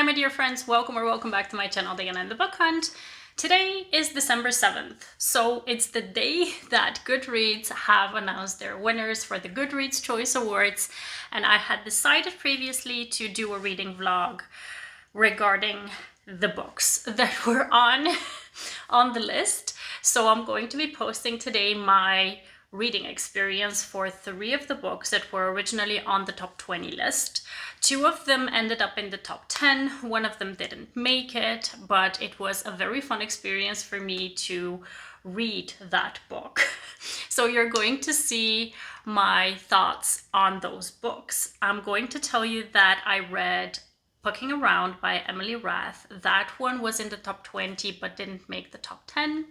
Hi my dear friends, welcome or welcome back to my channel, Diana and the Book Hunt. Today is December 7th, so it's the day that Goodreads have announced their winners for the Goodreads Choice Awards, and I had decided previously to do a reading vlog regarding the books that were on the list. So I'm going to be posting today my reading experience for 3 of the books that were originally on the top 20 list. 2 of them ended up in the top 10. 1 of them didn't make it, but it was a very fun experience for me to read that book. So you're going to see my thoughts on those books. I'm going to tell you that I read Booking Around by Emily Rath. That one was in the top 20 but didn't make the top 10.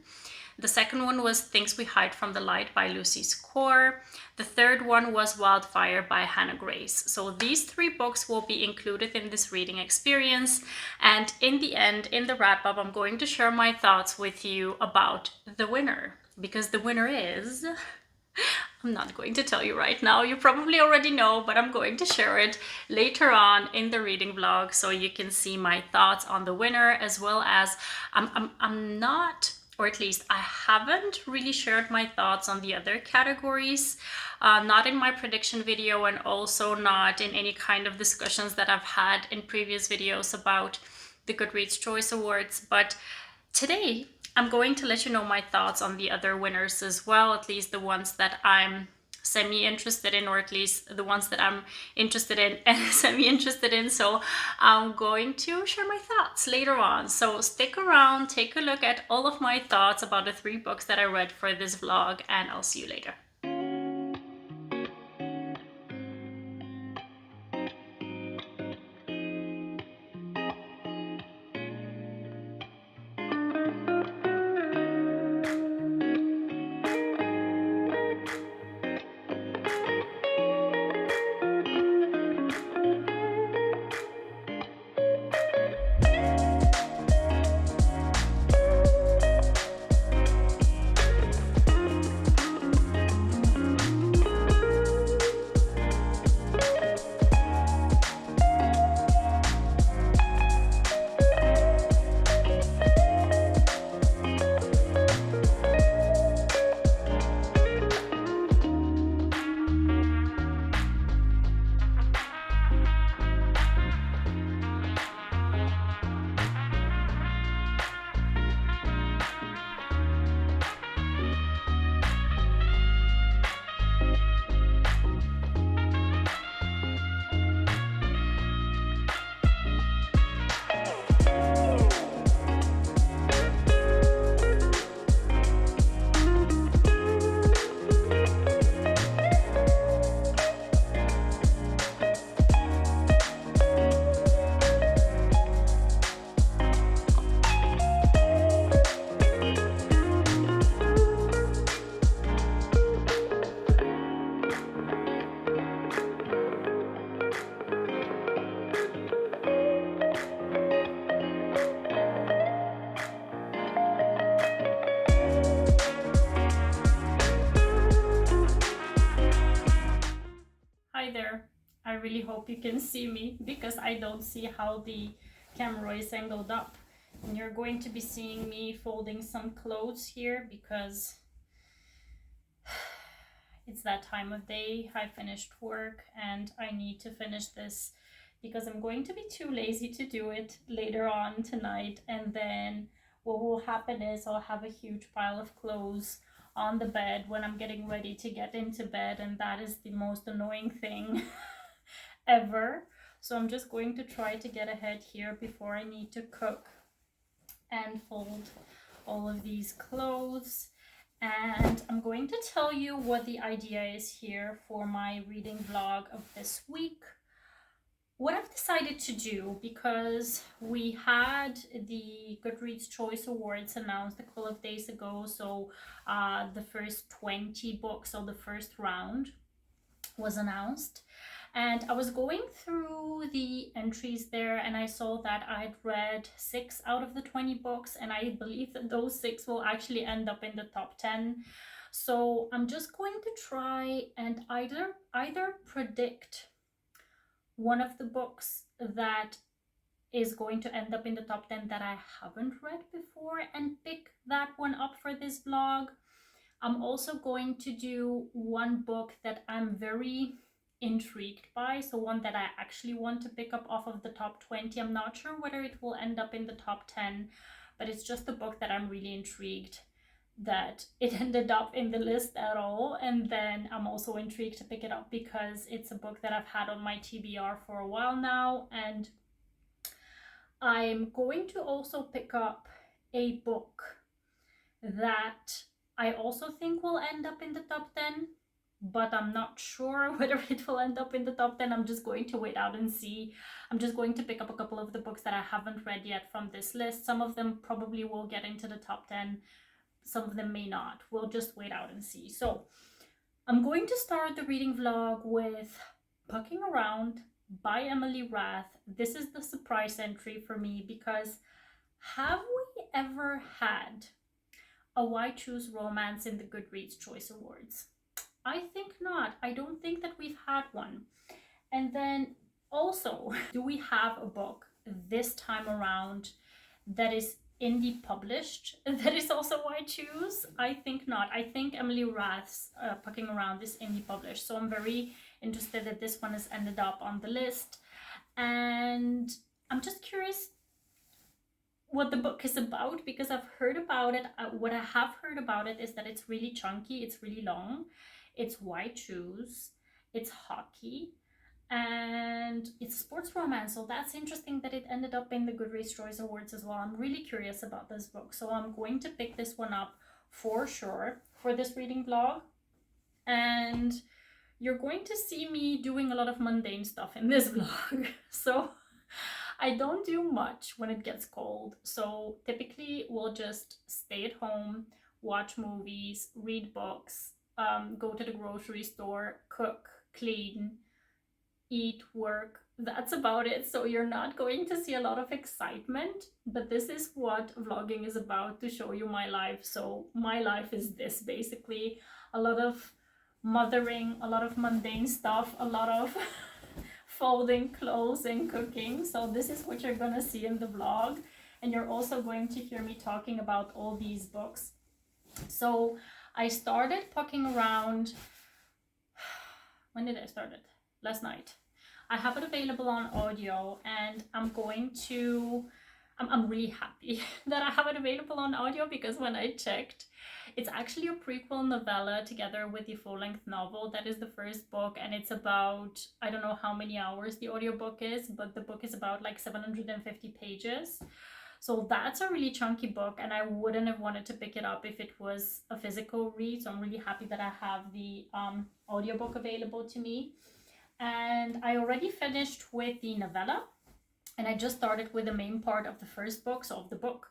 The second one was Things We Hide from the Light by Lucy Score. The third one was Wildfire by Hannah Grace. So these 3 books will be included in this reading experience. And in the end, in the wrap up, I'm going to share my thoughts with you about the winner. Because the winner is... I'm not going to tell you right now. You probably already know, but I'm going to share it later on in the reading vlog so you can see my thoughts on the winner, as well as I'm not, or at least I haven't really shared my thoughts on the other categories, not in my prediction video and also not in any kind of discussions that I've had in previous videos about the Goodreads Choice Awards. But today I'm going to let you know my thoughts on the other winners as well, at least the ones that I'm semi-interested in, or at least the ones that I'm interested in and semi-interested in. So I'm going to share my thoughts later on. So stick around, take a look at all of my thoughts about the 3 books that I read for this vlog, and I'll see you later. Hi there. I really hope you can see me because I don't see how the camera is angled up. And you're going to be seeing me folding some clothes here because it's that time of day. I finished work and I need to finish this because I'm going to be too lazy to do it later on tonight. And then what will happen is I'll have a huge pile of clothes on the bed when I'm getting ready to get into bed, and that is the most annoying thing ever. So I'm just going to try to get ahead here before I need to cook and fold all of these clothes. And I'm going to tell you what the idea is here for my reading vlog of this week. What I've decided to do, because we had the Goodreads Choice Awards announced a couple of days ago, so the first 20 books of the first round was announced, and I was going through the entries there and I saw that I'd read 6 out of the 20 books, and I believe that those 6 will actually end up in the top 10. So I'm just going to try and either predict one of the books that is going to end up in the top 10 that I haven't read before and pick that one up for this vlog. I'm also going to do one book that I'm very intrigued by, so one that I actually want to pick up off of the top 20. I'm not sure whether it will end up in the top 10, but it's just a book that I'm really intrigued that it ended up in the list at all. And then I'm also intrigued to pick it up because it's a book that I've had on my TBR for a while now. And I'm going to also pick up a book that I also think will end up in the top 10, but I'm not sure whether it will end up in the top 10. I'm just going to wait out and see. I'm just going to pick up a couple of the books that I haven't read yet from this list. Some of them probably will get into the top 10. Some of them may not. We'll just wait out and see. So I'm going to start the reading vlog with Pucking Around by Emily Rath. This is the surprise entry for me because have we ever had a Why Choose Romance in the Goodreads Choice Awards? I think not. I don't think that we've had one. And then also, do we have a book this time around that is indie published that is also Why Choose? I think not. I think Emily Rath's Pucking Around is indie published. So I'm very interested that this one has ended up on the list. And I'm just curious what the book is about because I've heard about it. What I have heard about it is that it's really chunky, it's really long, it's Why Choose, it's hockey, and it's sports romance. So that's interesting that it ended up in the Goodreads Choice Awards as well. I'm really curious about this book, so I'm going to pick this one up for sure for this reading vlog. And you're going to see me doing a lot of mundane stuff in this vlog. So I don't do much when it gets cold. So typically we'll just stay at home, watch movies, read books, go to the grocery store, cook, clean, eat, work. That's about it. So you're not going to see a lot of excitement, but this is what vlogging is about, to show you my life. So my life is this, basically a lot of mothering, a lot of mundane stuff, a lot of folding clothes and cooking. So this is what you're gonna see in the vlog, and you're also going to hear me talking about all these books. So I started Pucking Around, when did I start it? Last night. I have it available on audio, and I'm really happy that I have it available on audio because when I checked, it's actually a prequel novella together with the full-length novel. That is the first book, and it's about, I don't know how many hours the audiobook is, but the book is about like 750 pages. So that's a really chunky book, and I wouldn't have wanted to pick it up if it was a physical read. So I'm really happy that I have the audiobook available to me. And I already finished with the novella, and I just started with the main part of the first book, so of the book.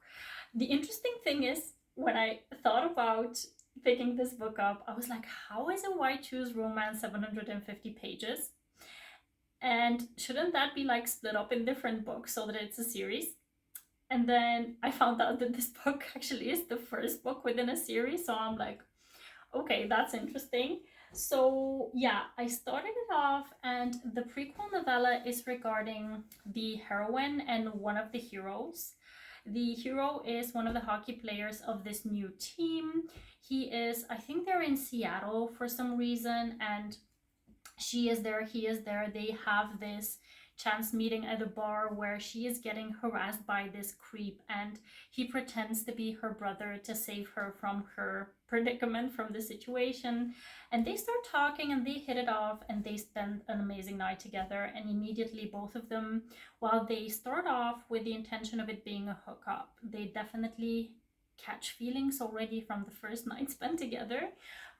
The interesting thing is, when I thought about picking this book up, I was like, how is a Why Choose Romance 750 pages? And shouldn't that be like split up in different books so that it's a series? And then I found out that this book actually is the first book within a series. So I'm like, okay, that's interesting. So yeah, I started it off, and the prequel novella is regarding the heroine and one of the heroes. The hero is one of the hockey players of this new team. He is, I think they're in Seattle for some reason, and she is there, he is there. They have this chance meeting at a bar where she is getting harassed by this creep, and he pretends to be her brother to save her from her predicament, from the situation. And they start talking and they hit it off, and they spend an amazing night together. And immediately both of them, while they start off with the intention of it being a hookup, they definitely catch feelings already from the first night spent together.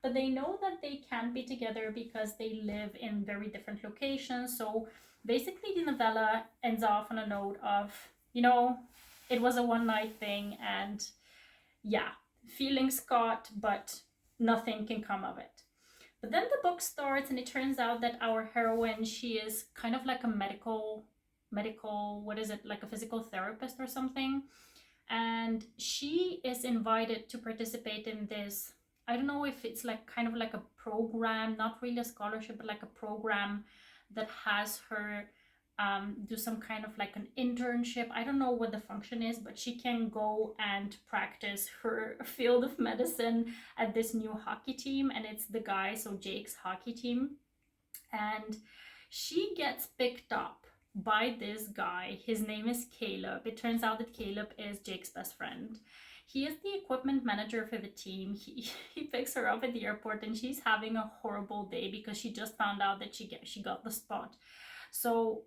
But they know that they can be together because they live in very different locations. So basically the novella ends off on a note of, you know, it was a one night thing, and yeah, feelings caught, but nothing can come of it. But then the book starts, and it turns out that our heroine, she is kind of like a medical, what is it, like a physical therapist or something. And she is invited to participate in this, I don't know if it's like kind of like a program, not really a scholarship, but like a program that has her do some kind of like an internship. I don't know what the function is, but she can go and practice her field of medicine at this new hockey team, and it's the guy, so Jake's hockey team. And she gets picked up by this guy. His name is Caleb. It turns out that Caleb is Jake's best friend. He is the equipment manager for the team. He picks her up at the airport, and she's having a horrible day because she just found out that she got the spot. So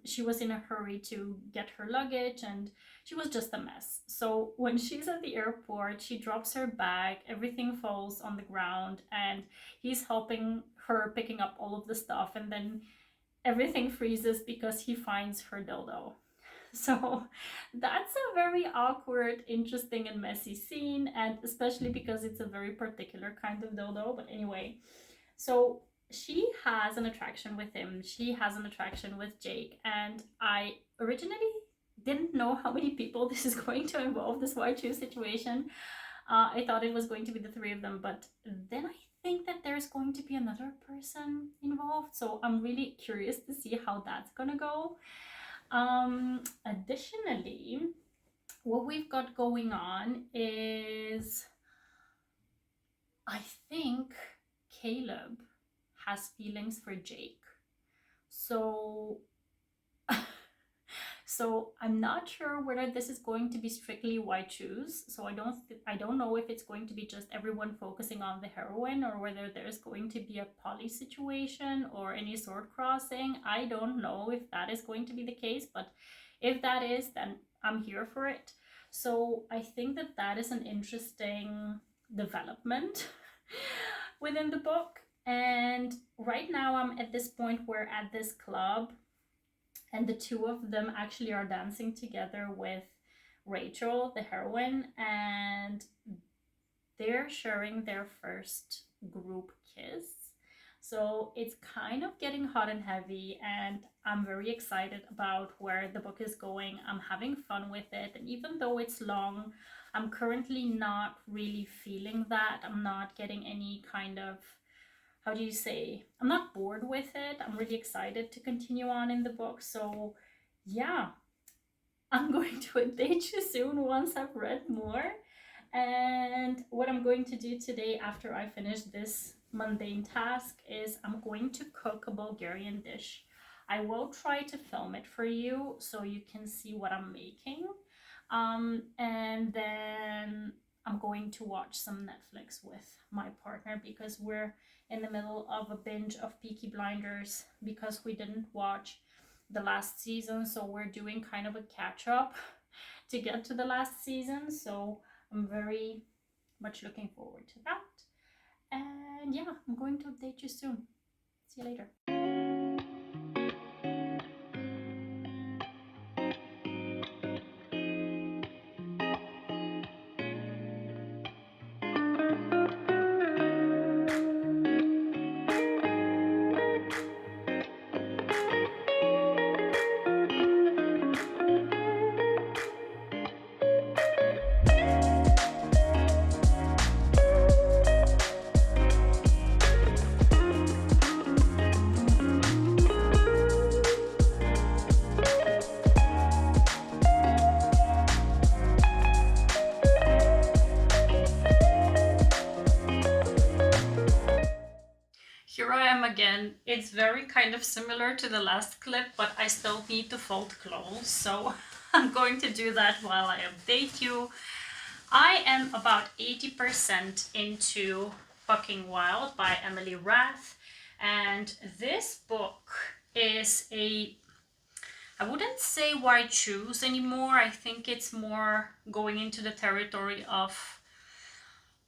she was in a hurry to get her luggage, and she was just a mess. So when she's at the airport, she drops her bag, everything falls on the ground, and he's helping her picking up all of the stuff, and then everything freezes because he finds her dildo. So that's a very awkward, interesting, and messy scene, and especially because it's a very particular kind of dildo. But anyway, so she has an attraction with him. She has an attraction with Jake, and I originally didn't know how many people this is going to involve, this why choose situation. I thought it was going to be the three of them, but then I think that there's going to be another person involved, so I'm really curious to see how that's gonna go. Additionally, what we've got going on is, I think Caleb has feelings for Jake. So so I'm not sure whether this is going to be strictly why choose. So I don't know if it's going to be just everyone focusing on the heroine, or whether there's going to be a poly situation or any sword crossing. I don't know if that is going to be the case, but if that is, then I'm here for it. So I think that that is an interesting development within the book. And right now I'm at this point where at this club, and the two of them actually are dancing together with Rachel, the heroine, and they're sharing their first group kiss. So it's kind of getting hot and heavy, and I'm very excited about where the book is going. I'm having fun with it, and even though it's long, I'm currently not really feeling that. I'm not getting any kind of, how do you say, I'm not bored with it. I'm really excited to continue on in the book. So yeah, I'm going to update you soon once I've read more. And what I'm going to do today after I finish this mundane task is I'm going to cook a Bulgarian dish. I will try to film it for you so you can see what I'm making. And then I'm going to watch some Netflix with my partner because we're in the middle of a binge of Peaky Blinders because we didn't watch the last season. So we're doing kind of a catch up to get to the last season. So I'm very much looking forward to that. And yeah, I'm going to update you soon. See you later. Here I am again. It's very kind of similar to the last clip, but I still need to fold clothes, so I'm going to do that while I update you. I am about 80% into Bucking Wild by Emily Rath, and this book is I wouldn't say why choose anymore. I think it's more going into the territory of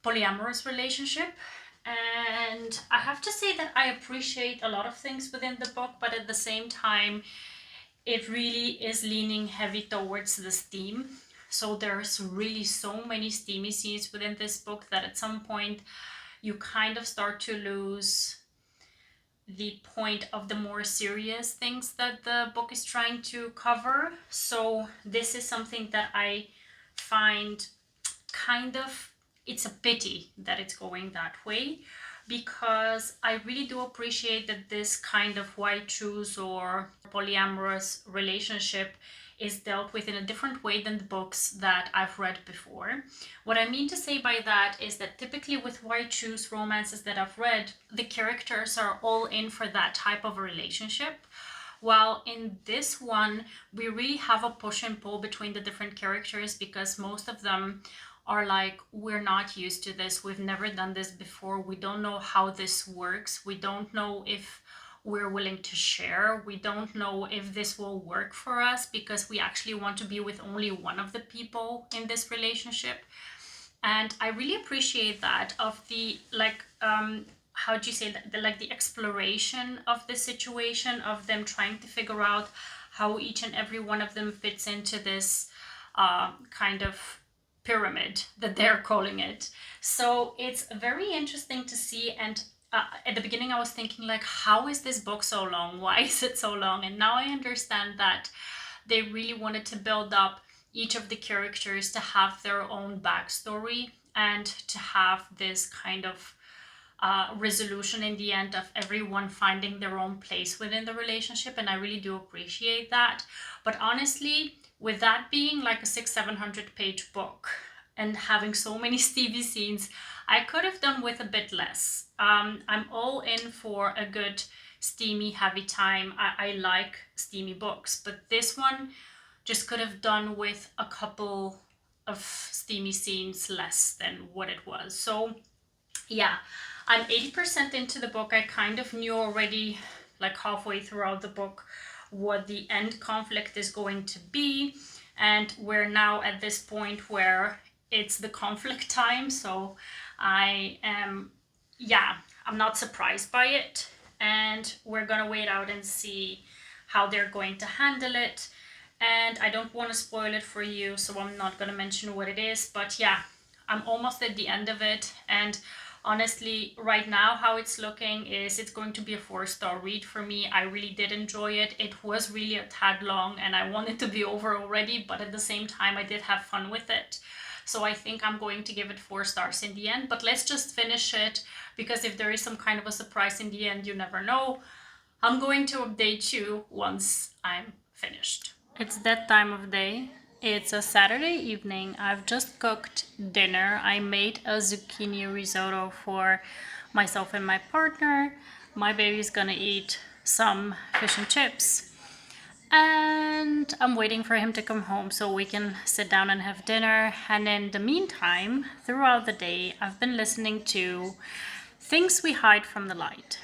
polyamorous relationship. And I have to say that I appreciate a lot of things within the book, but at the same time, it really is leaning heavy towards the steam. So there's really so many steamy scenes within this book that at some point you kind of start to lose the point of the more serious things that the book is trying to cover. So this is something that I find kind of, it's a pity that it's going that way. because I really do appreciate that this kind of white shoes or polyamorous relationship is dealt with in a different way than the books that I've read before. What I mean to say by that is that typically with white shoes romances that I've read, the characters are all in for that type of a relationship. While in this one, we really have a push and pull between the different characters, because most of them are like, we're not used to this, we've never done this before, we don't know how this works, we don't know if we're willing to share, we don't know if this will work for us, because we actually want to be with only one of the people in this relationship. And I really appreciate that, of the like how do you say that, the exploration of the situation, of them trying to figure out how each and every one of them fits into this kind of pyramid that they're calling it. So it's very interesting to see. And at the beginning I was thinking, like, how is this book so long? Why is it so long? And now I understand that they really wanted to build up each of the characters to have their own backstory and to have this kind of resolution in the end of everyone finding their own place within the relationship. And I really do appreciate that. But honestly, with that being like a 600-700 page book and having so many Stevie scenes, I could have done with a bit less. I'm all in for a good steamy heavy time. I like steamy books, but this one just could have done with a couple of steamy scenes less than what it was. So yeah, I'm 80% into the book. I kind of knew already, like halfway throughout the book, what the end conflict is going to be. And we're now at this point where it's the conflict time. So I am, yeah, I'm not surprised by it. And we're going to wait out and see how they're going to handle it. And I don't want to spoil it for you, so I'm not going to mention what it is. But yeah, I'm almost at the end of it. And honestly, right now, how it's looking is it's going to be a 4-star read for me. I really did enjoy it. It was really a tad long and I want it to be over already, but at the same time, I did have fun with it. So I think I'm going to give it 4 stars in the end. But let's just finish it, because if there is some kind of a surprise in the end, you never know. I'm going to update you once I'm finished. It's that time of day. It's a Saturday evening. I've just cooked dinner. I made a zucchini risotto for myself and my partner. My baby's gonna eat some fish and chips. And I'm waiting for him to come home so we can sit down and have dinner. And in the meantime, throughout the day, I've been listening to Things We Hide from the Light.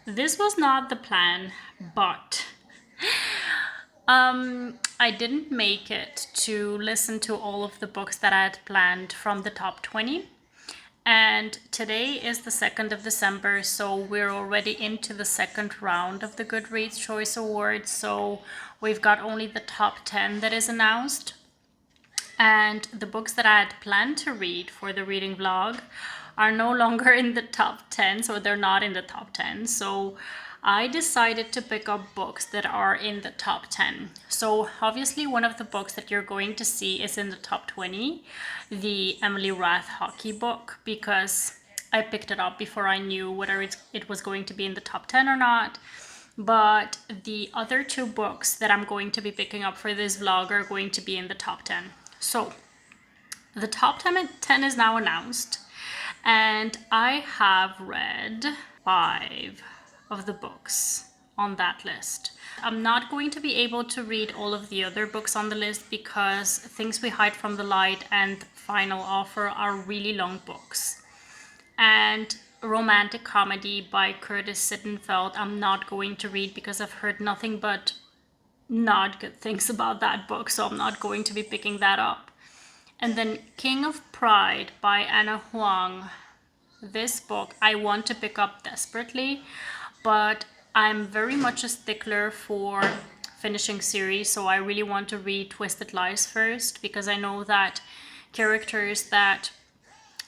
This was not the plan, but I didn't make it to listen to all of the books that I had planned from the top 20. And today is the 2nd of December, so we're already into the second round of the Goodreads Choice Awards. So we've got only the top 10 that is announced. And the books that I had planned to read for the reading vlog are no longer in the top 10, so they're not in the top 10. So I decided to pick up books that are in the top 10. So obviously one of the books that you're going to see is in the top 20, the Emily Rath hockey book, because I picked it up before I knew whether it was going to be in the top 10 or not. But the other 2 books that I'm going to be picking up for this vlog are going to be in the top 10. So the top 10 is now announced, and I have read 5 of the books on that list. I'm not going to be able to read all of the other books on the list because Things We Hide from the Light and Final Offer are really long books. And Romantic Comedy by Curtis Sittenfeld I'm not going to read because I've heard nothing but not good things about that book, so I'm not going to be picking that up. And then King of Pride by Anna Huang. This book I want to pick up desperately, but I'm very much a stickler for finishing series, so I really want to read Twisted Lies first, because I know that characters that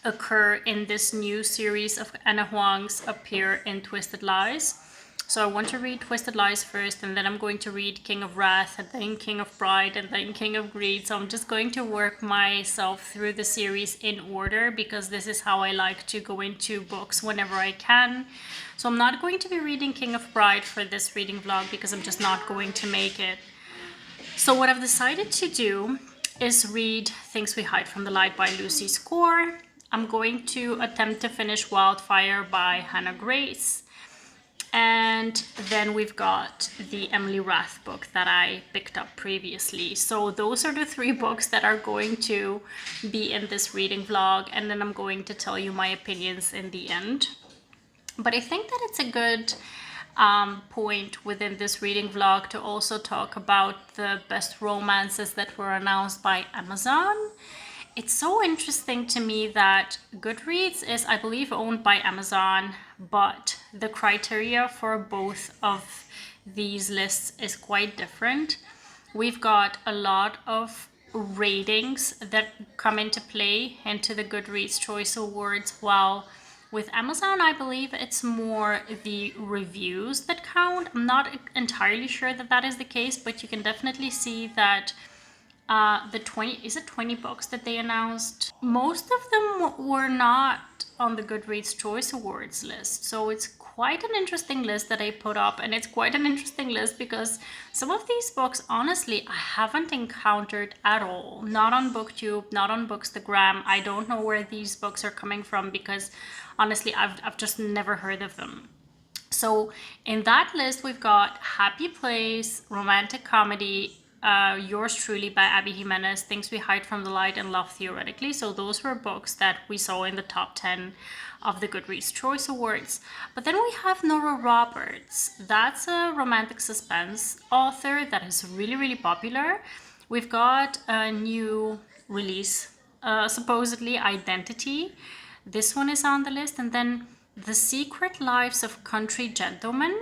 occur in this new series of Anna Huang's appear in Twisted Lies. So I want to read Twisted Lies first, and then I'm going to read King of Wrath, and then King of Pride, and then King of Greed. So I'm just going to work myself through the series in order, because this is how I like to go into books whenever I can. So I'm not going to be reading King of Pride for this reading vlog, because I'm just not going to make it. So what I've decided to do is read Things We Hide from the Light by Lucy Score. I'm going to attempt to finish Wildfire by Hannah Grace. And then we've got the Emily Rath book that I picked up previously. So those are the 3 books that are going to be in this reading vlog. And then I'm going to tell you my opinions in the end. But I think that it's a good point within this reading vlog to also talk about the best romances that were announced by Amazon. It's so interesting to me that Goodreads is, I believe, owned by Amazon, but the criteria for both of these lists is quite different. We've got a lot of ratings that come into play into the Goodreads Choice Awards, while with Amazon, I believe it's more the reviews that count. I'm not entirely sure that that is the case, but you can definitely see that the 20 books that they announced, most of them were not on the Goodreads Choice Awards list. So it's quite an interesting list that I put up, and it's quite an interesting list because some of these books, honestly, I haven't encountered at all. Not on BookTube, not on Bookstagram. I don't know where these books are coming from because honestly, I've just never heard of them. So in that list, we've got Happy Place, romantic comedy, Yours Truly by Abby Jimenez, Things We Hide from the Light, and Love Theoretically. So those were books that we saw in the top 10 of the Goodreads Choice Awards. But then we have Nora Roberts. That's a romantic suspense author that is really, really popular. We've got a new release, supposedly Identity. This one is on the list. And then The Secret Lives of Country Gentlemen.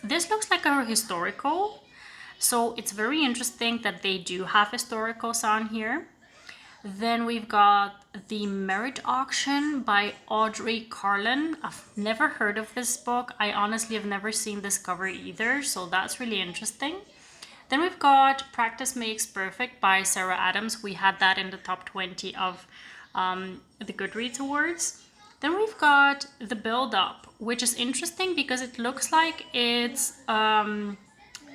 This looks like a historical. So it's very interesting that they do have historicals on here. Then we've got The Merit Auction by Audrey Carlin. I've never heard of this book. I honestly have never seen this cover either, so that's really interesting. Then we've got Practice Makes Perfect by Sarah Adams. We had that in the top 20 of the Goodreads Awards. Then we've got The Build Up, which is interesting because it looks like it's a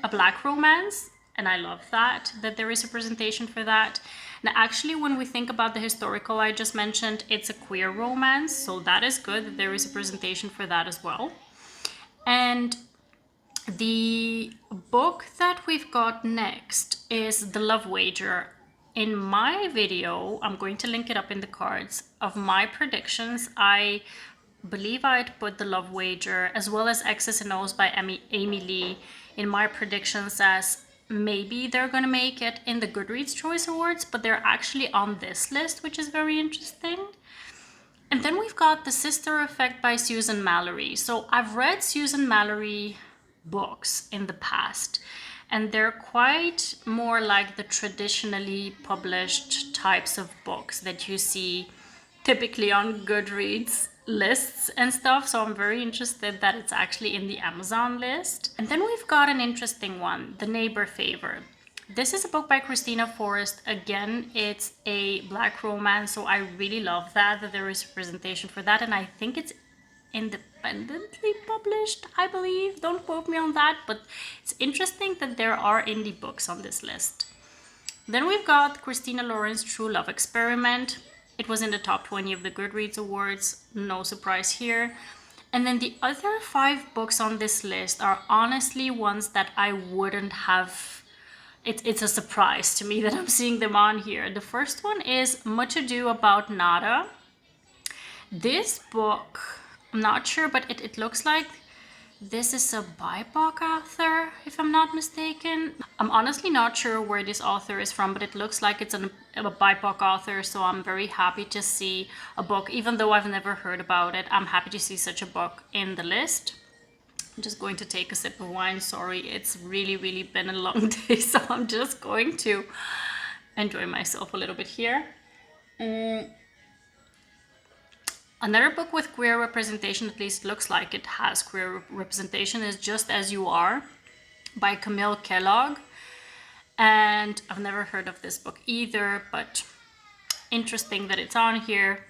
Black romance, and I love that there is a presentation for that. And actually, when we think about the historical I just mentioned, it's a queer romance, so that is good that there is a presentation for that as well. And the book that we've got next is The Love Wager. In my video, I'm going to link it up in the cards, of my predictions, I believe I'd put The Love Wager as well as X's and O's by Amy Lee in my predictions as maybe they're gonna make it in the Goodreads Choice Awards, but they're actually on this list, which is very interesting. And then we've got The Sister Effect by Susan Mallory. So I've read Susan Mallory books in the past, and they're quite more like the traditionally published types of books that you see typically on Goodreads lists and stuff. So I'm very interested that it's actually in the Amazon list. And then we've got an interesting one, The Neighbor Favor. This is a book by Christina Forrest. Again, it's a Black romance, so I really love that there is a presentation for that, and I think it's independently published, I believe. Don't quote me on that, but it's interesting that there are indie books on this list. Then we've got Christina Lauren's True Love Experiment. It was in the top 20 of the Goodreads Awards, no surprise here. And then the other 5 books on this list are honestly ones that I wouldn't have. It's a surprise to me that I'm seeing them on here. The first one is Much Ado About Nada. This book, I'm not sure, but it looks like this is a BIPOC author, if I'm not mistaken. I'm honestly not sure where this author is from, but it looks like it's a BIPOC author, so I'm very happy to see a book. Even though I've never heard about it, I'm happy to see such a book in the list. I'm just going to take a sip of wine. Sorry, it's really, really been a long day, so I'm just going to enjoy myself a little bit here. Another book with queer representation, at least looks like it has queer representation, is Just As You Are by Camille Kellogg. And I've never heard of this book either, but interesting that it's on here.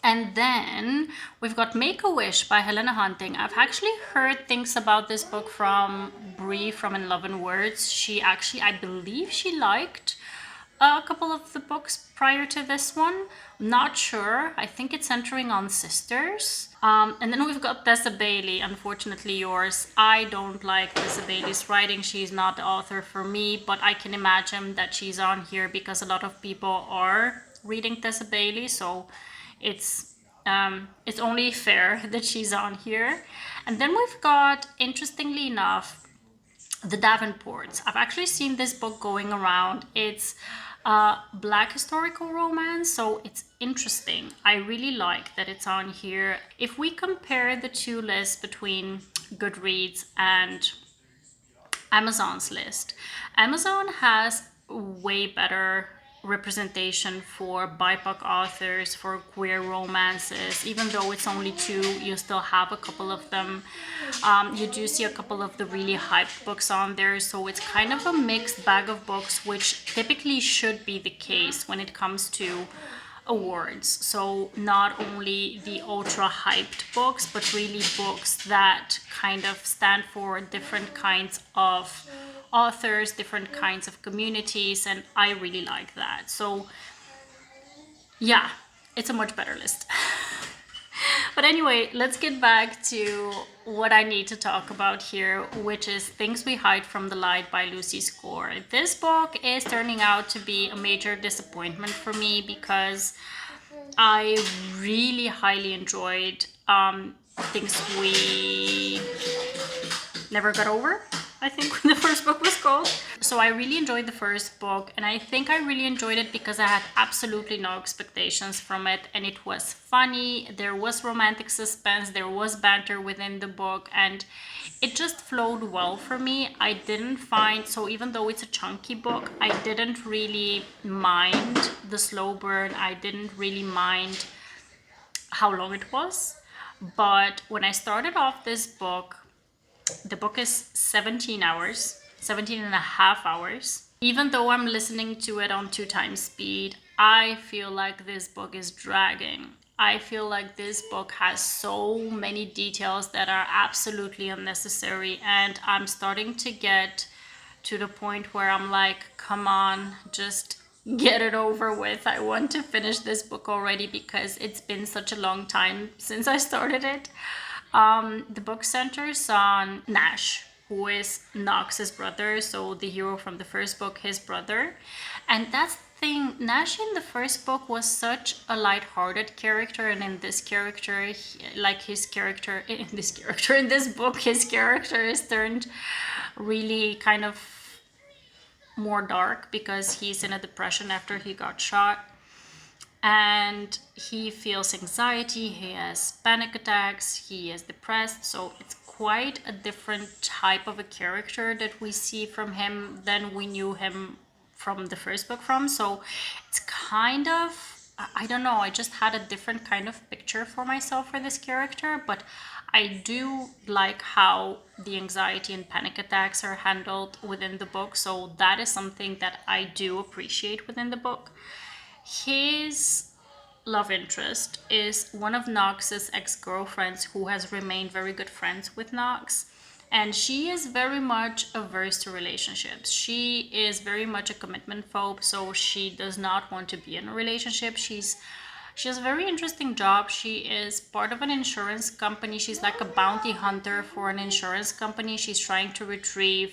And then we've got Make-A-Wish by Helena Hunting. I've actually heard things about this book from Brie from In Love and Words. She actually, I believe she liked a couple of the books prior to this one. Not sure. I think it's centering on sisters. And then we've got Tessa Bailey, Unfortunately Yours. I don't like Tessa Bailey's writing. She's not the author for me, but I can imagine that she's on here because a lot of people are reading Tessa Bailey. So it's only fair that she's on here. And then we've got, interestingly enough, The Davenports. I've actually seen this book going around. It's a Black historical romance, so it's interesting. I really like that it's on here. If we compare the two lists between Goodreads and Amazon's list, Amazon has way better representation for BIPOC authors, for queer romances. Even though it's only two, you still have a couple of them. You do see a couple of the really hyped books on there, so it's kind of a mixed bag of books, which typically should be the case when it comes to awards. So not only the ultra hyped books, but really books that kind of stand for different kinds of authors, different kinds of communities, and I really like that. So yeah, it's a much better list. But anyway, let's get back to what I need to talk about here, which is Things We Hide from the Light by Lucy Score. This book is turning out to be a major disappointment for me because I really highly enjoyed Things We Never Got Over, I think the first book was called. So I really enjoyed the first book, and I think I really enjoyed it because I had absolutely no expectations from it, and it was funny, there was romantic suspense, there was banter within the book, and it just flowed well for me. I didn't find, so even though it's a chunky book, I didn't really mind the slow burn, I didn't really mind how long it was. But when I started off this book, the book is 17 and a half hours. Even though I'm listening to it on 2x speed, I feel like this book is dragging. I feel like this book has so many details that are absolutely unnecessary, and I'm starting to get to the point where I'm like, come on, just get it over with. I want to finish this book already because it's been such a long time since I started it. The book centers on Nash, who is Knox's brother, so the hero from the first book, his brother. And that's the thing, Nash in the first book was such a light-hearted character, and in this character, in this book, his character is turned really kind of more dark because he's in a depression after he got shot. And he feels anxiety, he has panic attacks, he is depressed. So it's quite a different type of a character that we see from him than we knew him from the first book from. So it's kind of, I don't know, I just had a different kind of picture for myself for this character. But I do like how the anxiety and panic attacks are handled within the book. So that is something that I do appreciate within the book. His love interest is one of Knox's ex-girlfriends who has remained very good friends with Knox. And she is very much averse to relationships. She is very much a commitment phobe, so she does not want to be in a relationship. She has a very interesting job. She is part of an insurance company. She's like a bounty hunter for an insurance company. She's trying to retrieve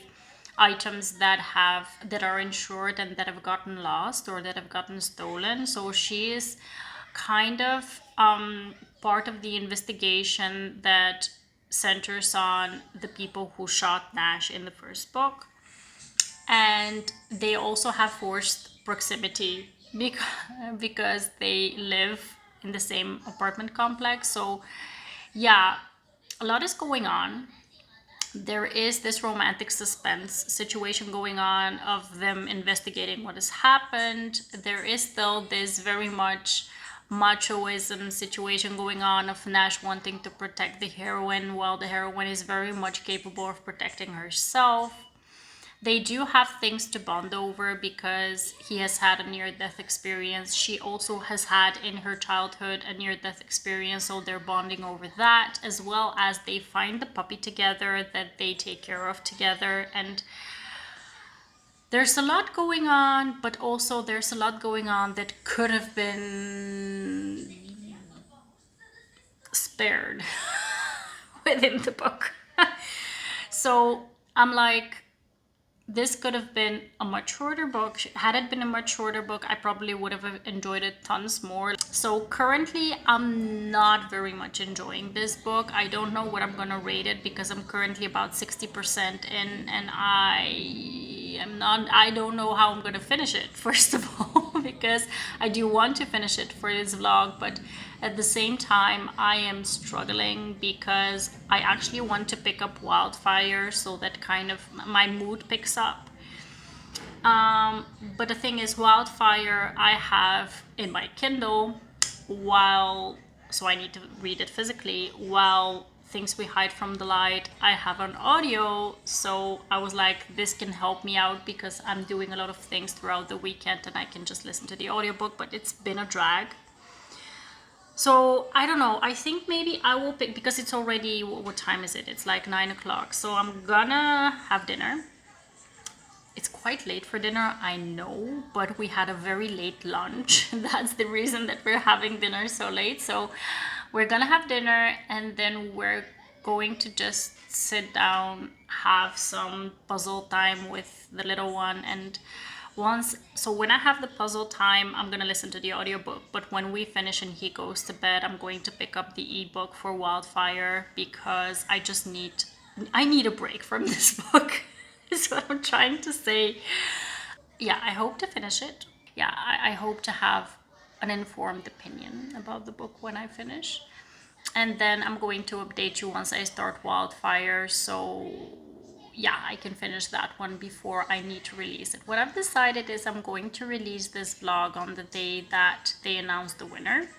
items that are insured and that have gotten lost or that have gotten stolen. So she is kind of part of the investigation that centers on the people who shot Nash in the first book. And they also have forced proximity because they live in the same apartment complex. So yeah, a lot is going on. There is this romantic suspense situation going on of them investigating what has happened. There is still this very much machoism situation going on of Nash wanting to protect the heroine while the heroine is very much capable of protecting herself. They do have things to bond over because he has had a near-death experience. She also has had in her childhood a near-death experience, so they're bonding over that, as well as they find the puppy together that they take care of together. And there's a lot going on, but also there's a lot going on that could have been spared within the book. So I'm like, this could have been a much shorter book. Had it been a much shorter book, I probably would have enjoyed it tons more. So currently, I'm not very much enjoying this book. I don't know what I'm gonna rate it because I'm currently about 60% in, and I don't know how I'm gonna finish it, first of all, because I do want to finish it for this vlog, but at the same time, I am struggling because I actually want to pick up Wildfire so that kind of my mood picks up. But the thing is, Wildfire I have in my Kindle, so I need to read it physically, while Things We Hide from the Light I have on audio. So I was like, this can help me out because I'm doing a lot of things throughout the weekend and I can just listen to the audiobook, but it's been a drag. So I don't know, I think maybe I will pick, because it's already, what time is it? It's like 9 o'clock. So I'm gonna have dinner. It's quite late for dinner, I know, but we had a very late lunch. That's the reason that we're having dinner so late. So we're gonna have dinner and then we're going to just sit down, have some puzzle time with the little one. And so when I have the puzzle time, I'm gonna listen to the audiobook, but when we finish and he goes to bed, I'm going to pick up the ebook for Wildfire because I need a break from this book is what I'm trying to say. Yeah, I hope to finish it. Yeah, I hope to have an informed opinion about the book when I finish. And then I'm going to update you once I start Wildfire, so yeah, I can finish that one before I need to release it. What I've decided is I'm going to release this vlog on the day that they announce the winner.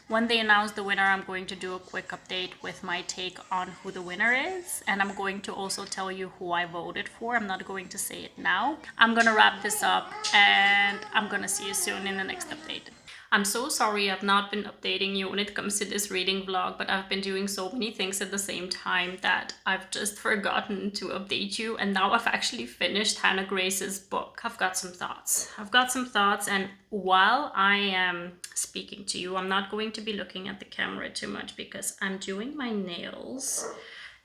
When they announce the winner, I'm going to do a quick update with my take on who the winner is. And I'm going to also tell you who I voted for. I'm not going to say it now. I'm going to wrap this up and I'm going to see you soon in the next update. I'm so sorry I've not been updating you when it comes to this reading vlog, but I've been doing so many things at the same time that I've just forgotten to update you. And now I've actually finished Hannah Grace's book. I've got some thoughts, and while I am speaking to you, I'm not going to be looking at the camera too much because I'm doing my nails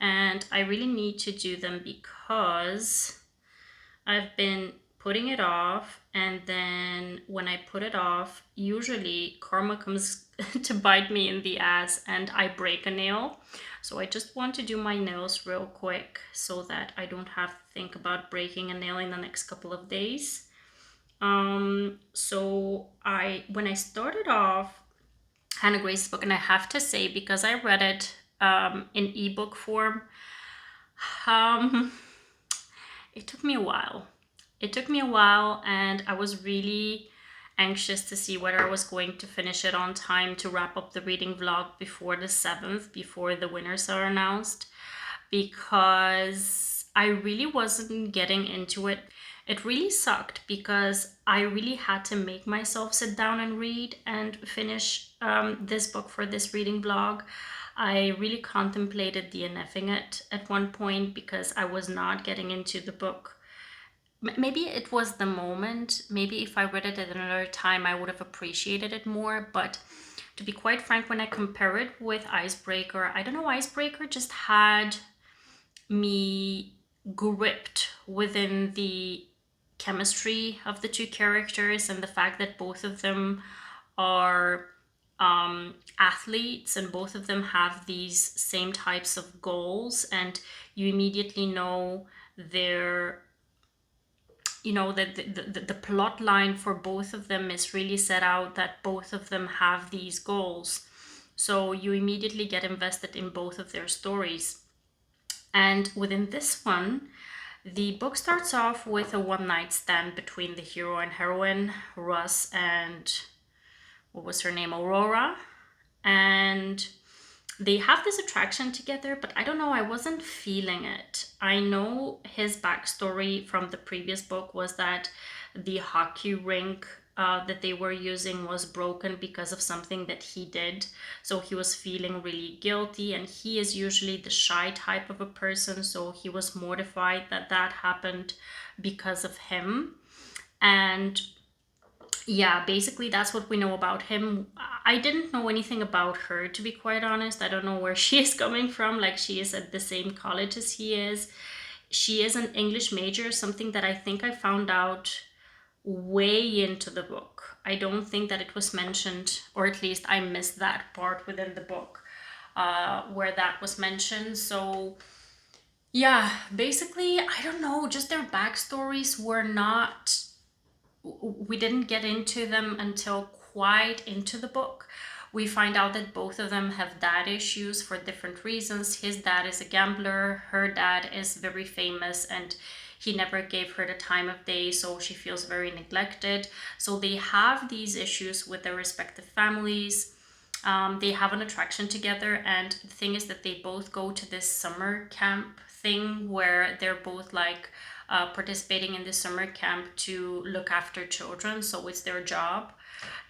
and I really need to do them because I've been putting it off, and then when I put it off, usually karma comes to bite me in the ass and I break a nail. So I just want to do my nails real quick so that I don't have to think about breaking a nail in the next couple of days. So when I started off Hannah Grace's book, and I have to say, because I read it in ebook form, it took me a while. And I was really anxious to see whether I was going to finish it on time to wrap up the reading vlog before the 7th, before the winners are announced, because I really wasn't getting into it. It really sucked because I really had to make myself sit down and read and finish this book for this reading vlog. I really contemplated DNFing it at one point because I was not getting into the book. Maybe it was the moment. Maybe if I read it at another time, I would have appreciated it more. But to be quite frank, when I compare it with Icebreaker, I don't know, Icebreaker just had me gripped within the chemistry of the two characters and the fact that both of them are athletes and both of them have these same types of goals, and you immediately know the plot line for both of them is really set out that both of them have these goals. So you immediately get invested in both of their stories. And within this one, the book starts off with a one-night stand between the hero and heroine, Russ and what was her name, Aurora, and they have this attraction together, but I don't know, I wasn't feeling it. I know his backstory from the previous book was that the hockey rink that they were using was broken because of something that he did. So he was feeling really guilty, and he is usually the shy type of a person. So he was mortified that that happened because of him. And yeah, basically that's what we know about him. I didn't know anything about her, to be quite honest. I don't know where she is coming from. Like, she is at the same college as he is. She is an English major, something that I think I found out way into the book. I don't think that it was mentioned, or at least I missed that part within the book where that was mentioned. So yeah, basically, I don't know, just their backstories were not, we didn't get into them until quite into the book. We find out that both of them have dad issues for different reasons. His dad is a gambler, her dad is very famous, and he never gave her the time of day, so she feels very neglected. So they have these issues with their respective families. They have an attraction together, and the thing is that they both go to this summer camp thing where they're both like participating in this summer camp to look after children. So it's their job.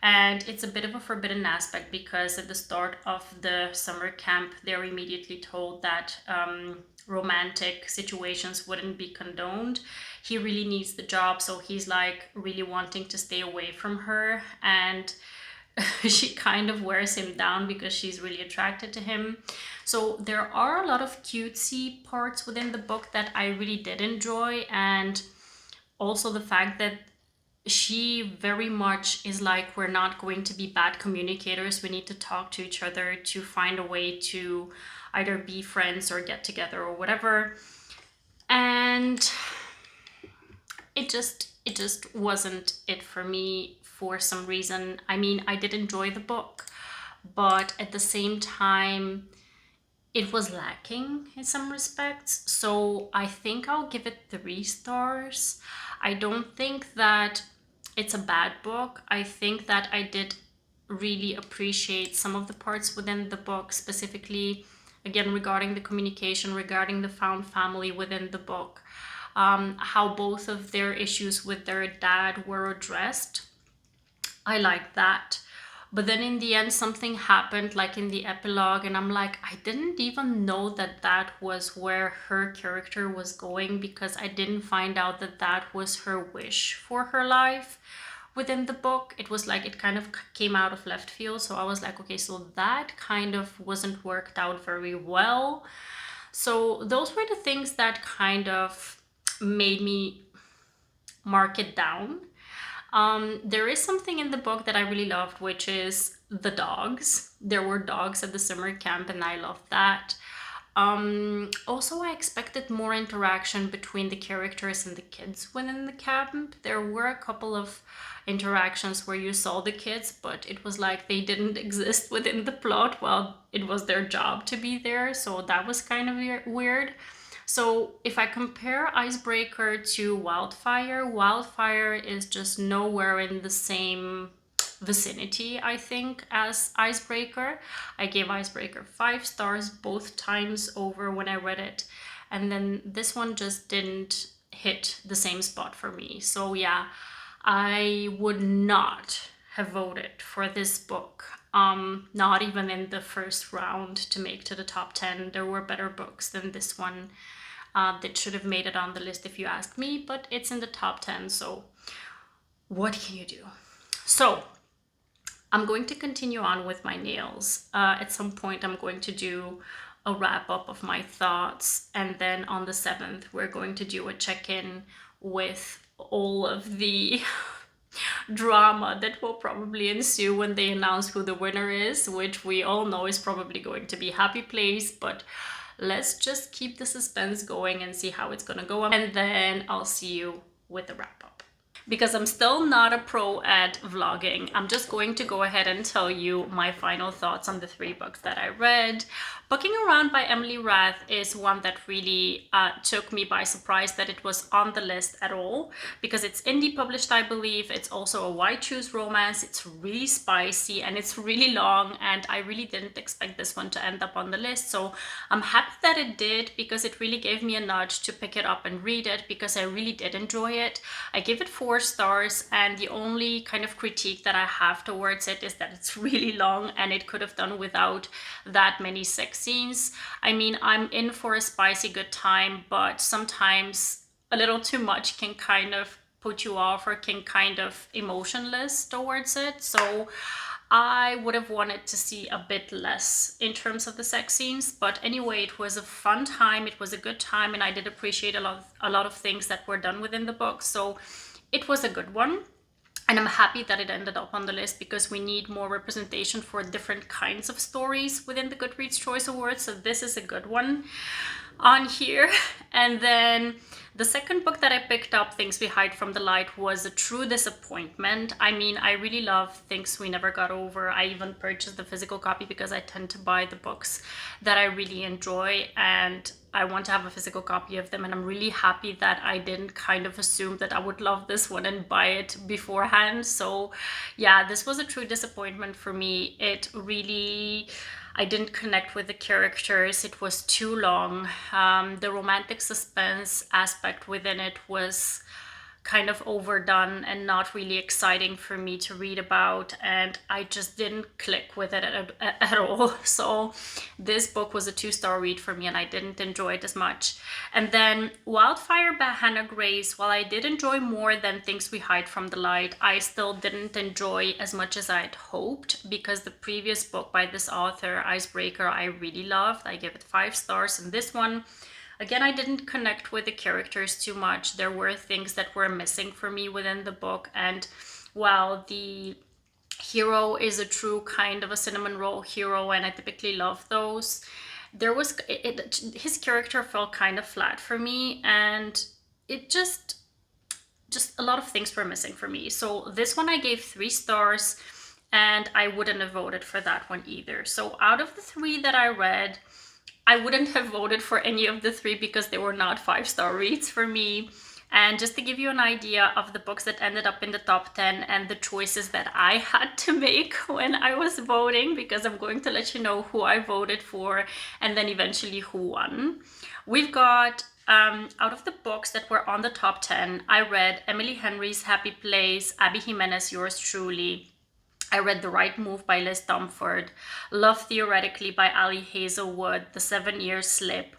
And it's a bit of a forbidden aspect because at the start of the summer camp, they're immediately told that romantic situations wouldn't be condoned. He really needs the job, so he's like really wanting to stay away from her, and she kind of wears him down because she's really attracted to him. So there are a lot of cutesy parts within the book that I really did enjoy, and also the fact that she very much is like, we're not going to be bad communicators. We need to talk to each other to find a way to either be friends or get together or whatever. And it just wasn't it for me for some reason. I mean, I did enjoy the book, but at the same time, it was lacking in some respects. So I think I'll give it 3 stars. I don't think that it's a bad book. I think that I did really appreciate some of the parts within the book, specifically, again, regarding the communication, regarding the found family within the book, how both of their issues with their dad were addressed. I like that. But then in the end, something happened, like in the epilogue, and I'm like, I didn't even know that that was where her character was going, because I didn't find out that that was her wish for her life within the book. It was like, it kind of came out of left field. So I was like, okay, so that kind of wasn't worked out very well. So those were the things that kind of made me mark it down. There is something in the book that I really loved, which is the dogs. There were dogs at the summer camp, and I loved that. Also, I expected more interaction between the characters and the kids within the camp. There were a couple of interactions where you saw the kids, but it was like they didn't exist within the plot. Well, it was their job to be there, so that was kind of weird. So if I compare Icebreaker to Wildfire, Wildfire is just nowhere in the same vicinity, I think, as Icebreaker. I gave Icebreaker 5 stars both times over when I read it. And then this one just didn't hit the same spot for me. So yeah, I would not have voted for this book. Not even in the first round to make to the top 10. There were better books than this one that should have made it on the list if you ask me, but it's in the top 10, so what can you do? So I'm going to continue on with my nails. At some point I'm going to do a wrap up of my thoughts, and then on the 7th we're going to do a check-in with all of the drama that will probably ensue when they announce who the winner is, which we all know is probably going to be Happy Place, but let's just keep the suspense going and see how it's gonna go, and then I'll see you with the wrap up. because I'm still not a pro at vlogging, I'm just going to go ahead and tell you my final thoughts on the 3 books that I read. Booking Around by Emily Rath is one that really took me by surprise that it was on the list at all, because it's indie published, I believe. It's also a white choose romance. It's really spicy and it's really long, and I really didn't expect this one to end up on the list. So I'm happy that it did, because it really gave me a nudge to pick it up and read it, because I really did enjoy it. I give it 4 stars, and the only kind of critique that I have towards it is that it's really long and it could have done without that many sex scenes. I mean, I'm in for a spicy good time, but sometimes a little too much can kind of put you off or can kind of emotionless towards it. So I would have wanted to see a bit less in terms of the sex scenes. But anyway, it was a fun time. It was a good time, and I did appreciate a lot of things that were done within the book. So it was a good one. And I'm happy that it ended up on the list, because we need more representation for different kinds of stories within the Goodreads Choice Awards. So this is a good one on here. And then the second book that I picked up, Things We Hide from the Light, was a true disappointment. I mean, I really love Things We Never Got Over. I even purchased the physical copy because I tend to buy the books that I really enjoy, and I want to have a physical copy of them. And I'm really happy that I didn't kind of assume that I would love this one and buy it beforehand. So yeah, this was a true disappointment for me. I didn't connect with the characters. It was too long. The romantic suspense aspect within it was kind of overdone and not really exciting for me to read about, and I just didn't click with it at all. So this book was a 2-star read for me, and I didn't enjoy it as much. And then Wildfire by Hannah Grace, while I did enjoy more than Things We Hide from the Light, I still didn't enjoy as much as I'd hoped, because the previous book by this author, Icebreaker, I really loved. I gave it 5 stars, and this one, again, I didn't connect with the characters too much. There were things that were missing for me within the book. And while the hero is a true kind of a cinnamon roll hero, and I typically love those, his character felt kind of flat for me, and it just a lot of things were missing for me. So this one I gave 3 stars, and I wouldn't have voted for that one either. So out of the 3 that I read, I wouldn't have voted for any of the 3 because they were not 5-star reads for me. And just to give you an idea of the books that ended up in the top 10 and the choices that I had to make when I was voting, because I'm going to let you know who I voted for and then eventually who won. We've got, out of the books that were on the top 10, I read Emily Henry's Happy Place, Abby Jimenez, Yours Truly. I read The Right Move by Liz Dumford, Love Theoretically by Ali Hazelwood, The 7-Year Slip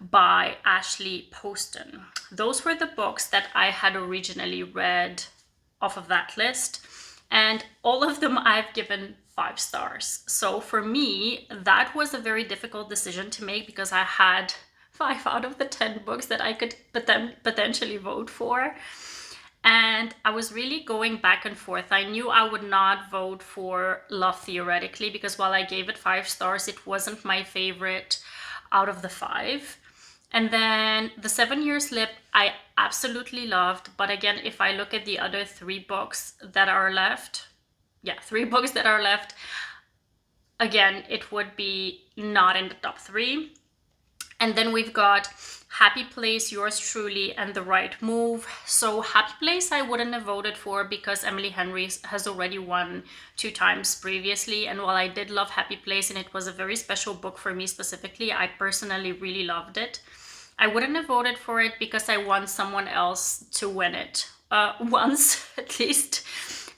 by Ashley Poston. Those were the books that I had originally read off of that list, and all of them I've given 5 stars. So for me, that was a very difficult decision to make, because I had 5 out of the 10 books that I could potentially vote for. And I was really going back and forth. I knew I would not vote for Love Theoretically, because while I gave it 5 stars, it wasn't my favorite out of the 5. And then The 7-Year Slip, I absolutely loved. But again, if I look at the other 3 books that are left, 3 books that are left, again, it would be not in the top 3. And then we've got Happy Place, Yours Truly, and The Right Move. So Happy Place I wouldn't have voted for, because Emily Henry has already won 2 times previously. And while I did love Happy Place, and it was a very special book for me specifically, I personally really loved it, I wouldn't have voted for it because I want someone else to win it once at least.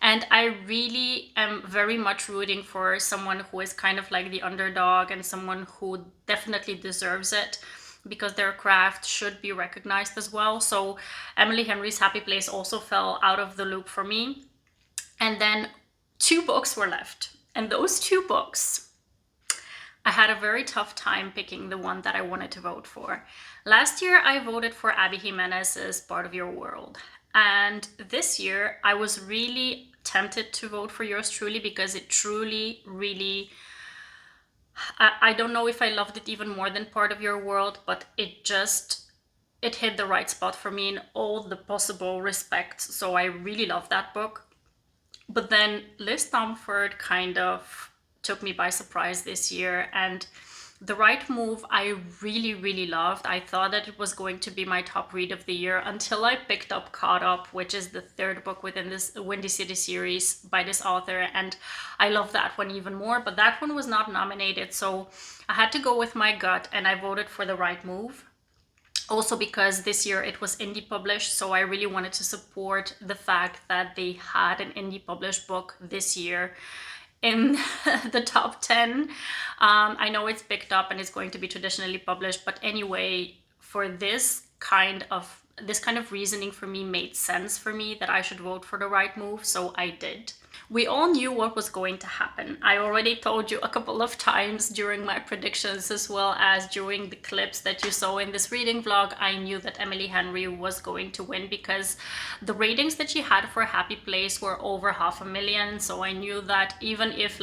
And I really am very much rooting for someone who is kind of like the underdog, and someone who definitely deserves it, because their craft should be recognized as well. So Emily Henry's Happy Place also fell out of the loop for me. And then 2 books were left. And those 2 books, I had a very tough time picking the one that I wanted to vote for. Last year, I voted for Abby Jimenez's Part of Your World. And this year, I was really tempted to vote for Yours Truly, because it truly, really, I don't know if I loved it even more than Part of Your World, but it just it hit the right spot for me in all the possible respects. So I really love that book. But then Liz Stamford kind of took me by surprise this year, and The Right Move I really, really loved. I thought that it was going to be my top read of the year until I picked up Caught Up, which is the third book within this Windy City series by this author, and I love that one even more, but that one was not nominated, so I had to go with my gut and I voted for The Right Move. Also because this year it was indie published, so I really wanted to support the fact that they had an indie published book this year in the top 10. I know it's picked up and it's going to be traditionally published, but anyway, for this kind of reasoning for me made sense for me that I should vote for The Right Move, so I did. We all knew what was going to happen. I already told you a couple of times during my predictions, as well as during the clips that you saw in this reading vlog. I knew that Emily Henry was going to win because the ratings that she had for Happy Place were over 500,000. So I knew that even if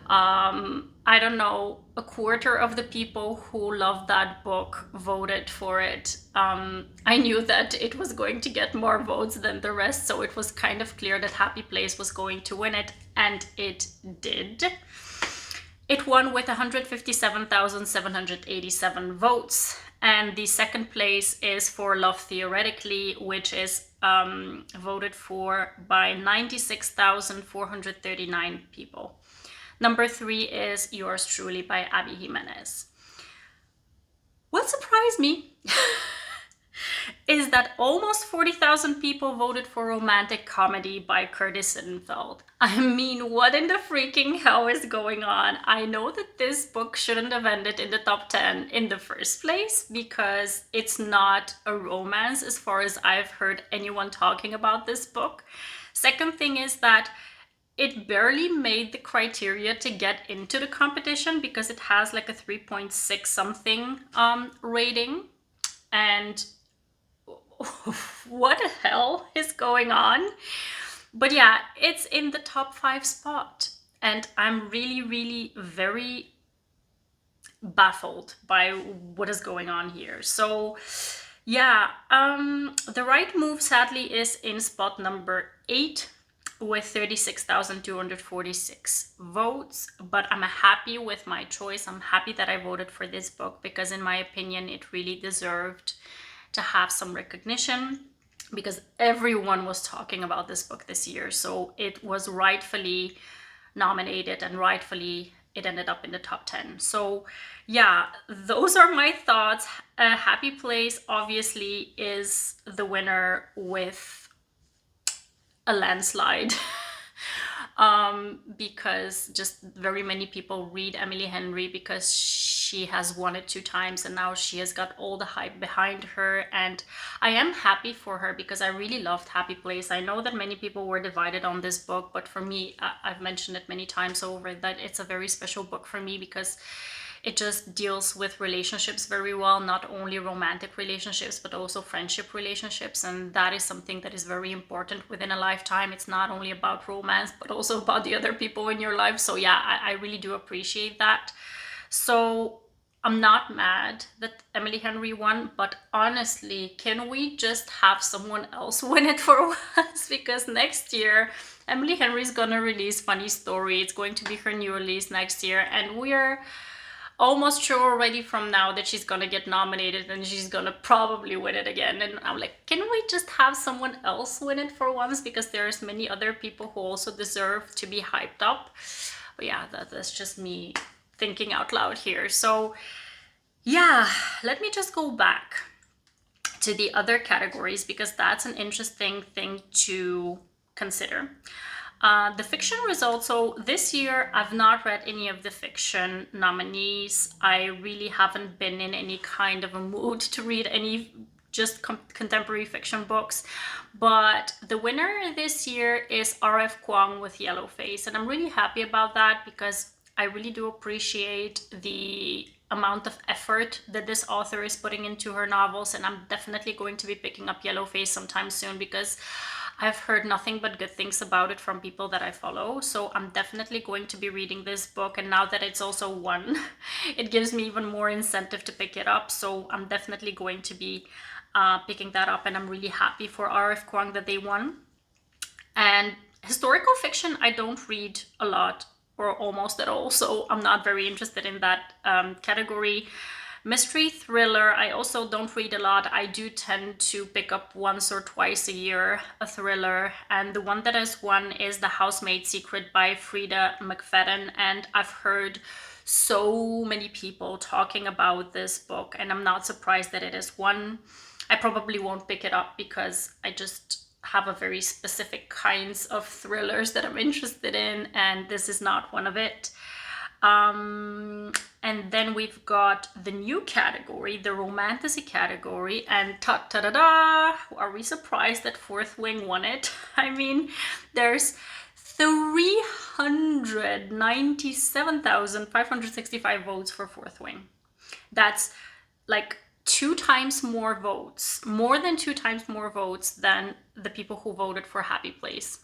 I don't know, a quarter of the people who loved that book voted for it, I knew that it was going to get more votes than the rest, so it was kind of clear that Happy Place was going to win it, and it did. It won with 157,787 votes, and the second place is for Love Theoretically, which is voted for by 96,439 people. Number 3 is Yours Truly by Abby Jimenez. What surprised me is that almost 40,000 people voted for Romantic Comedy by Curtis Sittenfeld. I mean, what in the freaking hell is going on? I know that this book shouldn't have ended in the top 10 in the first place because it's not a romance as far as I've heard anyone talking about this book. Second thing is that it barely made the criteria to get into the competition because it has like a 3.6 something rating. And what the hell is going on? But yeah, it's in the top 5 spot. And I'm really, really very baffled by what is going on here. So yeah, The Right Move sadly is in spot number 8 with 36,246 votes, but I'm happy with my choice. I'm happy that I voted for this book because in my opinion it really deserved to have some recognition because everyone was talking about this book this year, so it was rightfully nominated and rightfully it ended up in the top 10. So yeah, those are my thoughts. Happy Place obviously is the winner with a landslide because just very many people read Emily Henry because she has won it 2 times and now she has got all the hype behind her, and I am happy for her because I really loved Happy Place. I know that many people were divided on this book, but for me, I've mentioned it many times over that it's a very special book for me because it just deals with relationships very well, not only romantic relationships, but also friendship relationships. And that is something that is very important within a lifetime. It's not only about romance, but also about the other people in your life. So yeah, I really do appreciate that. So I'm not mad that Emily Henry won, but honestly, can we just have someone else win it for once? Because next year, Emily Henry's gonna release Funny Story. It's going to be her new release next year, and we're almost sure already from now that she's gonna get nominated and she's gonna probably win it again. And I'm like, can we just have someone else win it for once? Because there's many other people who also deserve to be hyped up. But yeah, that's just me thinking out loud here. So yeah, let me just go back to the other categories because that's an interesting thing to consider. The fiction results. So this year I've not read any of the fiction nominees. I really haven't been in any kind of a mood to read any just contemporary fiction books, but the winner this year is R.F. Kuang with Yellowface, and I'm really happy about that because I really do appreciate the amount of effort that this author is putting into her novels, and I'm definitely going to be picking up Yellowface sometime soon because I've heard nothing but good things about it from people that I follow, so I'm definitely going to be reading this book. And now that it's also won, it gives me even more incentive to pick it up. So I'm definitely going to be picking that up, and I'm really happy for R.F. Kuang that they won. And historical fiction, I don't read a lot or almost at all, so I'm not very interested in that category. Mystery thriller, I also don't read a lot. I do tend to pick up once or twice a year a thriller, and the one that has won is The Housemaid's Secret by Frida McFadden, and I've heard so many people talking about this book, and I'm not surprised that it has won. I probably won't pick it up because I just have a very specific kinds of thrillers that I'm interested in, and this is not one of it. And then we've got the new category, the romantasy category, and ta-da-da, are we surprised that Fourth Wing won it? I mean, there's 397,565 votes for Fourth Wing. That's like 2 times more votes, more than 2 times more votes than the people who voted for Happy Place.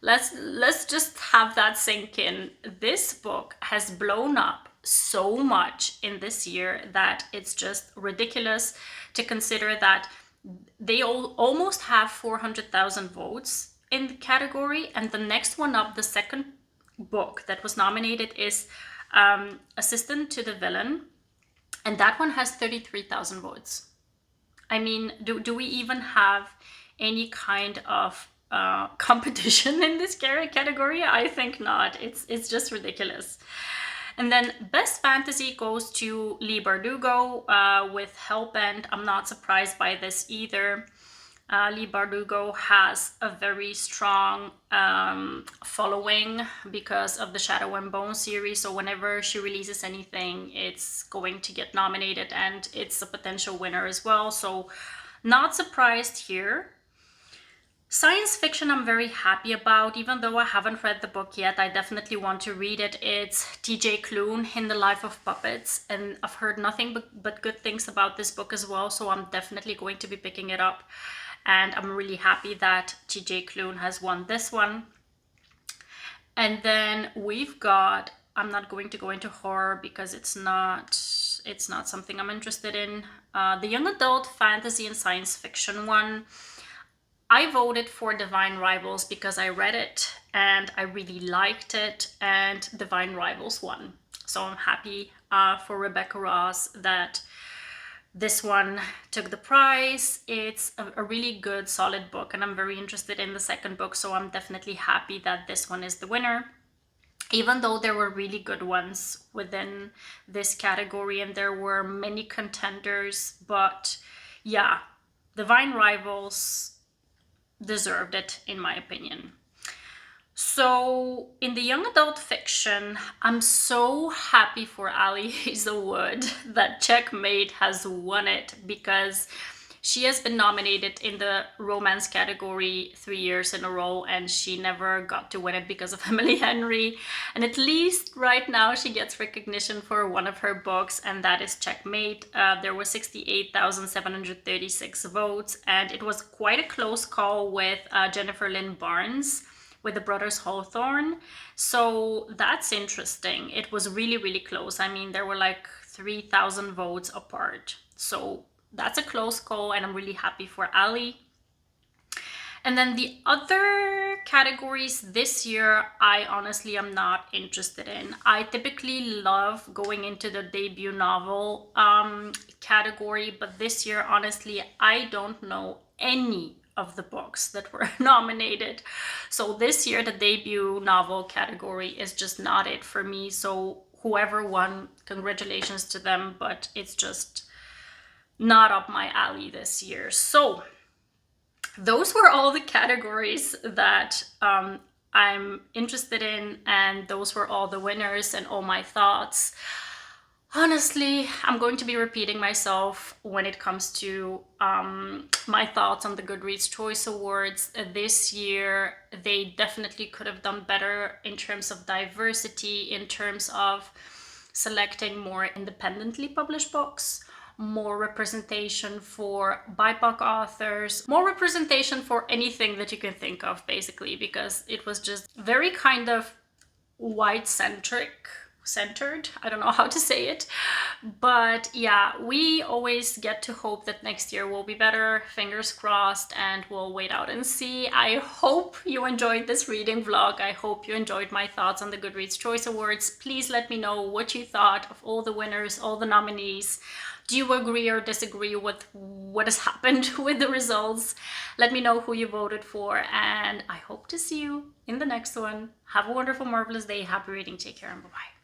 Let's just have that sink in. This book has blown up so much in this year that it's just ridiculous to consider that they almost have 400,000 votes in the category, and the next one up, the second book that was nominated, is Assistant to the Villain, and that one has 33,000 votes. I mean, do we even have any kind of competition in this category? I think not. It's just ridiculous. And then Best Fantasy goes to Leigh Bardugo with Hellbent. I'm not surprised by this either. Leigh Bardugo has a very strong following because of the Shadow and Bone series, so whenever she releases anything, it's going to get nominated, and it's a potential winner as well, so not surprised here. Science fiction I'm very happy about, even though I haven't read the book yet. I definitely want to read it. It's T.J. Klune in the Life of Puppets, and I've heard nothing but good things about this book as well, so I'm definitely going to be picking it up. And I'm really happy that T.J. Klune has won this one. And then we've got, I'm not going to go into horror because it's not something I'm interested in. The young adult fantasy and science fiction one. I voted for Divine Rivals because I read it and I really liked it, and Divine Rivals won. So I'm happy for Rebecca Ross that this one took the prize. It's a really good, solid book, and I'm very interested in the second book, so I'm definitely happy that this one is the winner. Even though there were really good ones within this category and there were many contenders, but yeah, Divine Rivals deserved it in my opinion. So in the young adult fiction, I'm so happy for Ali Hazelwood that Checkmate has won it, because she has been nominated in the romance category 3 years in a row, and she never got to win it because of Emily Henry. And at least right now she gets recognition for one of her books, and that is Checkmate. There were 68,736 votes, and it was quite a close call with Jennifer Lynn Barnes with the Brothers Hawthorne. So that's interesting. It was really, really close. I mean, there were like 3,000 votes apart. So that's a close call, and I'm really happy for Ali. And then the other categories this year, I honestly am not interested in. I typically love going into the debut novel category, but this year, honestly, I don't know any of the books that were nominated. So this year, the debut novel category is just not it for me. So whoever won, congratulations to them, but it's just not up my alley this year. So those were all the categories that I'm interested in, and those were all the winners and all my thoughts. Honestly, I'm going to be repeating myself when it comes to my thoughts on the Goodreads Choice Awards. This year, they definitely could have done better in terms of diversity, in terms of selecting more independently published books, more representation for BIPOC authors, more representation for anything that you can think of, basically, because it was just very kind of centered, I don't know how to say it, but yeah, we always get to hope that next year will be better, fingers crossed, and we'll wait out and see. I hope you enjoyed this reading vlog. I hope you enjoyed my thoughts on the Goodreads Choice Awards. Please let me know what you thought of all the winners, all the nominees. Do you agree or disagree with what has happened with the results? Let me know who you voted for, and I hope to see you in the next one. Have a wonderful, marvelous day. Happy reading. Take care, and bye-bye.